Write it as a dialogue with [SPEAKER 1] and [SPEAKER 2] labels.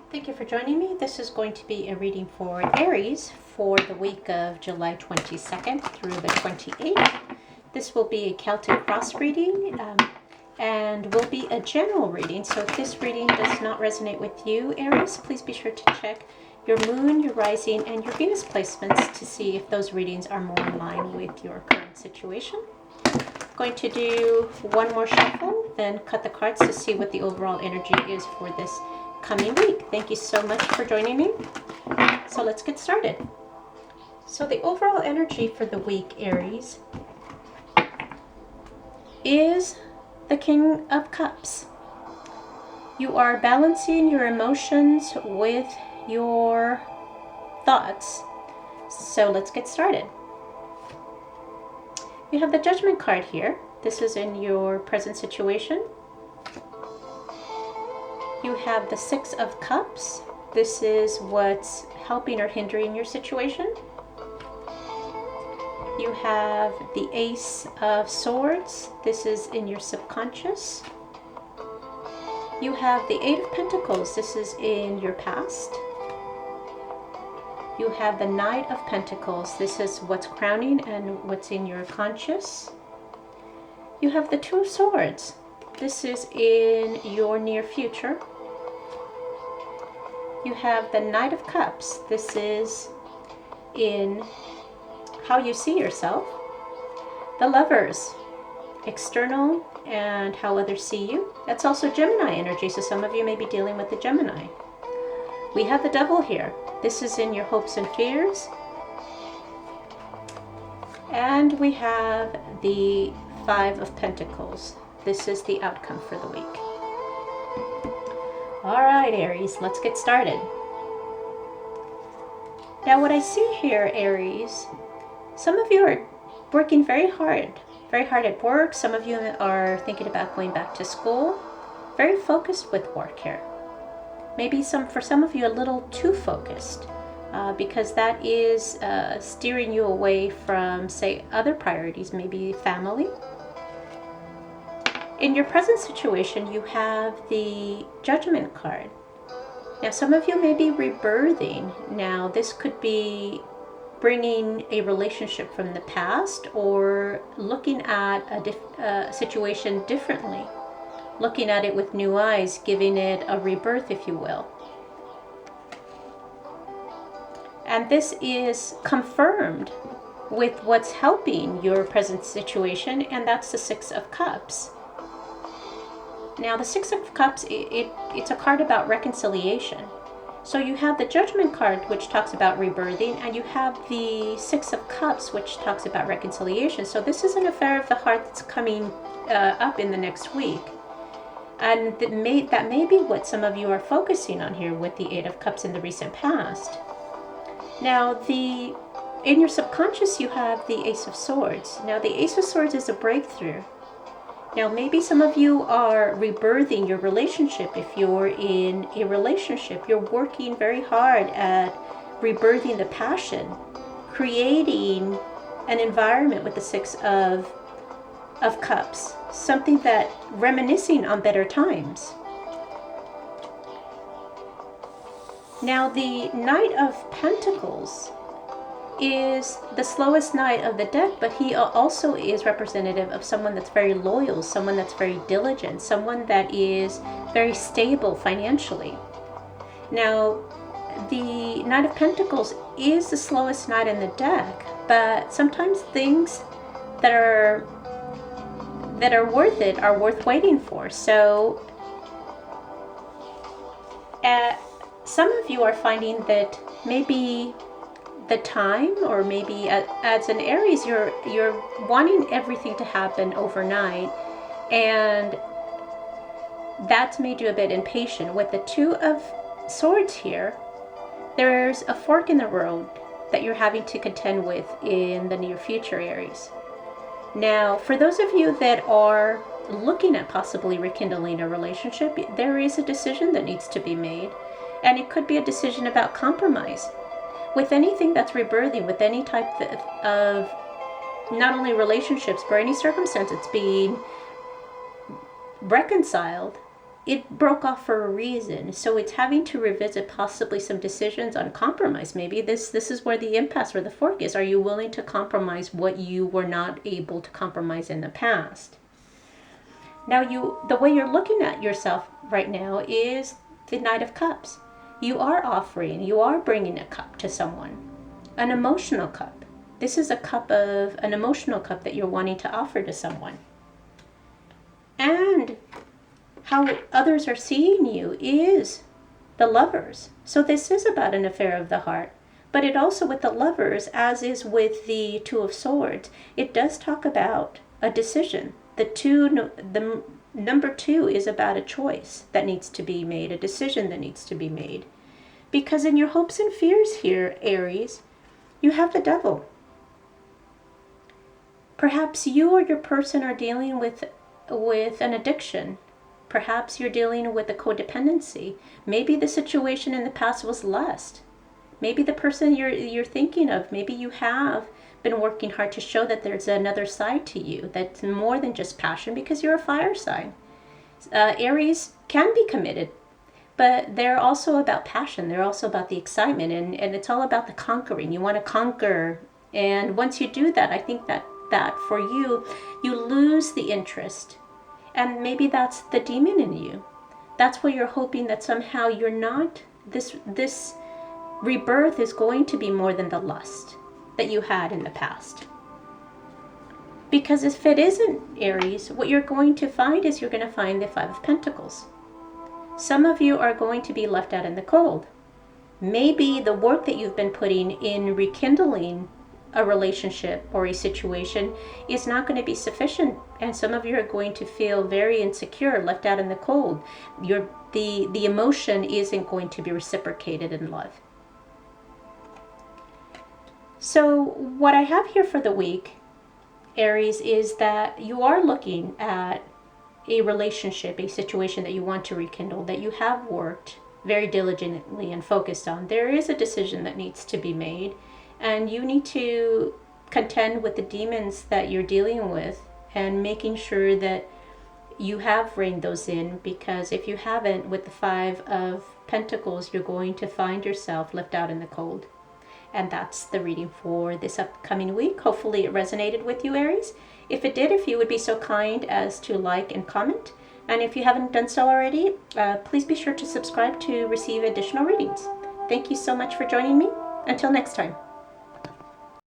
[SPEAKER 1] Thank you for joining me. This is going to be a reading for Aries for the week of July 22nd through the 28th. This will be a Celtic cross reading and will be a general reading. So if this reading does not resonate with you, Aries, please be sure to check your moon, your rising, and your Venus placements to see if those readings are more in line with your current situation. I'm going to do one more shuffle, then cut the cards to see what the overall energy is for this coming week. Thank you so much for joining me. So let's get started. So the overall energy for the week, Aries, is the King of Cups. You are balancing your emotions with your thoughts. So let's get started. You have the Judgment card here. This is in your present situation. You have the Six of Cups. This is what's helping or hindering your situation. You have the Ace of Swords. This is in your subconscious. You have the Eight of Pentacles. This is in your past. You have the Knight of Pentacles. This is what's crowning and what's in your conscious. You have the Two of Swords. This is in your near future. You have the Knight of Cups. This is in how you see yourself. The Lovers, external and how others see you. That's also Gemini energy, so some of you may be dealing with the Gemini. We have the Devil here. This is in your hopes and fears. And we have the Five of Pentacles. This is the outcome for the week. All right, Aries, let's get started. Now, what I see here, Aries, some of you are working very hard at work. Some of you are thinking about going back to school. Very focused with work here. Maybe for some of you a little too focused because that is steering you away from, say, other priorities, maybe family. In your present situation, you have the Judgment card. Now, some of you may be rebirthing. Now, this could be bringing a relationship from the past or looking at a situation differently, looking at it with new eyes, giving it a rebirth, if you will. And this is confirmed with what's helping your present situation, and that's the Six of Cups. Now, the Six of Cups, it's a card about reconciliation. So you have the Judgment card, which talks about rebirthing, and you have the Six of Cups, which talks about reconciliation. So this is an affair of the heart that's coming up in the next week. And that may be what some of you are focusing on here with the Eight of Cups in the recent past. Now, in your subconscious, you have the Ace of Swords. Now, the Ace of Swords is a breakthrough. Now, maybe some of you are rebirthing your relationship. If you're in a relationship, you're working very hard at rebirthing the passion, creating an environment with the Six of Cups, something that reminiscing on better times. Now, the Knight of Pentacles is the slowest knight of the deck, but he also is representative of someone that's very loyal, someone that's very diligent, someone that is very stable financially. Now, the Knight of Pentacles is the slowest knight in the deck, but sometimes things that are worth it are worth waiting for. So some of you are finding that maybe the time, or maybe as an Aries, you're wanting everything to happen overnight, and that's made you a bit impatient. With the Two of Swords here, there's a fork in the road that you're having to contend with in the near future, Aries. Now, for those of you that are looking at possibly rekindling a relationship, there is a decision that needs to be made, and it could be a decision about compromise. With anything that's rebirthing, with any type of not only relationships, but any circumstance that's being reconciled, it broke off for a reason. So it's having to revisit possibly some decisions on compromise. Maybe this is where the impasse or the fork is. Are you willing to compromise what you were not able to compromise in the past? Now the way you're looking at yourself right now is the Knight of Cups. You are bringing a cup to someone, an emotional cup. This is an emotional cup that you're wanting to offer to someone. And how others are seeing you is the Lovers. So this is about an affair of the heart. But it also, with the Lovers, as is with the Two of Swords, it does talk about a decision. The number 2 is about a choice that needs to be made, a decision that needs to be made. Because in your hopes and fears here, Aries, you have the Devil. Perhaps you or your person are dealing with an addiction. Perhaps you're dealing with a codependency. Maybe the situation in the past was lust. Maybe the person you're thinking of, maybe you have been working hard to show that there's another side to you that's more than just passion, because you're a fire sign. Aries can be committed, but they're also about passion. They're also about the excitement, and it's all about the conquering. You want to conquer, and once you do that, I think that for you lose the interest. And maybe that's the demon in you. That's where you're hoping that somehow you're not, this rebirth is going to be more than the lust that you had in the past. Because if it isn't, Aries, what you're going to find is you're going to find the Five of Pentacles. Some of you are going to be left out in the cold. Maybe the work that you've been putting in rekindling a relationship or a situation is not going to be sufficient, and some of you are going to feel very insecure, left out in the cold. The emotion isn't going to be reciprocated in love. So what I have here for the week, Aries, is that you are looking at a relationship, a situation that you want to rekindle, that you have worked very diligently and focused on. There is a decision that needs to be made, and you need to contend with the demons that you're dealing with and making sure that you have reined those in, because if you haven't, with the Five of Pentacles, you're going to find yourself left out in the cold. And that's the reading for this upcoming week. Hopefully it resonated with you, Aries. If it did, if you would be so kind as to like and comment. And if you haven't done so already, please be sure to subscribe to receive additional readings. Thank you so much for joining me. Until next time.